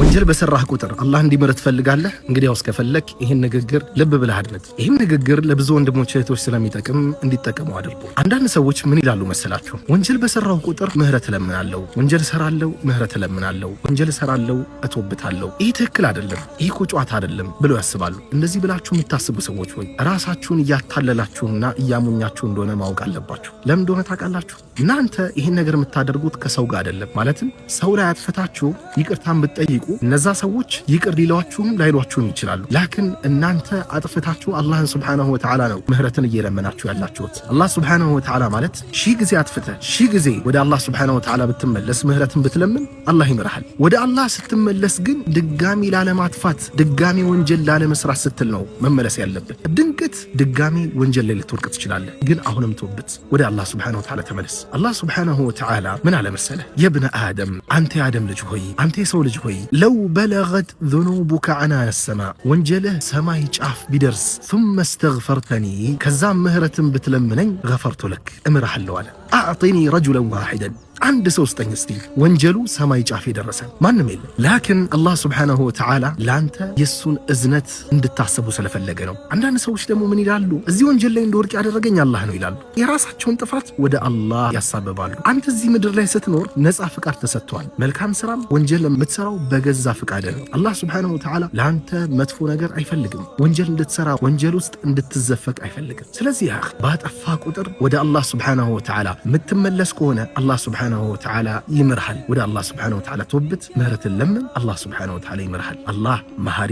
ወንጀል በሰራህ ቁጥር አላህ እንዲምርህ ትፈልጋለህ? እንግዲያውስ ከፈለክ ይህን ንግግር ልብ ብለህ አድምጥ። ይህም ንግግር ለብዙ ወንድሞች እህቶች ስለሚጠቅም እንዲጠቀሙ አድርጉ። አንዳንድ ሰዎች ምን ይላሉ መሰላችሁ? ወንጀል በሰራው ቁጥር ምህረት እለምናለሁ፣ ወንጀል እሰራለሁ፣ ምህረት እለምናለሁ፣ ወንጀል እሰራለሁ፣ እቶብታለሁ። ይህ ትክክል አይደለም፣ ይህ እኮ ጨዋታ አይደለም ብለው ያስባሉ። እንደዚህ ብላችሁ የምታስቡ ሰዎች ሆይ ራሳችሁን እያታለላችሁና እያሞኛችሁ እንደሆነ ማወቅ አለባችሁ። ለምን እንደሆነ ታውቃላችሁ? እናንተ ይህን ነገር የምታደርጉት ከሰው ጋር አይደለም። ማለትም ሰው ላይ አጥፍታችሁ ይቅርታን ብትጠይቁ እነዛ ሰዎች ይቅር ሊሏችሁም ላይሏችሁም ይችላሉ። ላኪን እናንተ አጥፍታችሁ አላህን ሱብሓነሁ ወተዓላ ነው ምህረትን እየለመናችሁ ያላችሁት። አላህ ሱብሓነሁ ወተዓላ ማለት ሺህ ጊዜ አጥፍተህ ሺህ ጊዜ ወደ አላህ ሱብሓነሁ ወተዓላ ብትመለስ ምህረትን ብትለምን አላህ ይምርሃል። ወደ አላህ ስትመለስ ግን ድጋሚ ላለማጥፋት ድጋሚ ወንጀል ላለመስራት ስትል ነው መመለስ ያለብን። ድንገት ድጋሚ ወንጀል ላይ ልትወድቅ ትችላለህ፣ ግን አሁንም ተውበት ወደ አላህ ሱብሓነሁ ወተዓላ ተመለስ። አላህ ሱብሓነሁ ወተዓላ ምን አለ መሰለህ? የብነ አደም አንተ የአደም ልጅ ሆይ አንተ የሰው ልጅ ሆይ ለው በለገት ዙኑቡከ ዐናነ ሰማእ ወንጀልህ ሰማይ ጫፍ ቢደርስ ثم استغفرتኒ ከዛም ምህረትን ብትለምነኝ ገፈርቱ ለክ እምርሃለሁ አለ። አዕጢኒ ረጁለን ዋሂደን አንድ ሰው ስጠኝ እስቲ ወንጀሉ ሰማይ ጫፍ የደረሰ ማንም የለም። ላኪን አላህ ሱብሓነሁ ወተዓላ ለአንተ የእሱን እዝነት እንድታስቡ ስለፈለገ ነው። አንዳንድ ሰዎች ደግሞ ምን ይላሉ? እዚህ ወንጀል ላይ እንደወድቅ ያደረገኝ አላህ ነው ይላሉ። የራሳቸውን ጥፋት ወደ አላህ ያሳብባሉ። አንተ እዚህ ምድር ላይ ስትኖር ነፃ ፍቃድ ተሰጥቷል። መልካም ስራም ወንጀል የምትሰራው በገዛ ፍቃድ ነው። አላህ ሱብሓነሁ ወተዓላ ለአንተ መጥፎ ነገር አይፈልግም። ወንጀል እንድትሰራ ወንጀል ውስጥ እንድትዘፈቅ አይፈልግም። ስለዚህ ባጠፋ ቁጥር ወደ አላህ ሱብሓነሁ ወተዓላ የምትመለስ ከሆነ አላህ ሱብሓነሁ ወተዓላ ይምርሃል። ወደ አላህ ሱብሓነሁ ወተዓላ ተውበት ምህረትን ለምን አላህ ሱብሓነሁ ወተዓላ ይምርሃል። አላህ መሐሪ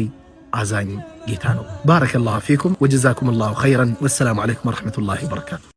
አዛኝ ጌታ ነው። ባረከላሁ ፊኩም ወጀዛኩም ላሁ ኸይረን። ወሰላሙ ዓለይኩም ወረሕመቱላሂ ወበረካቱ።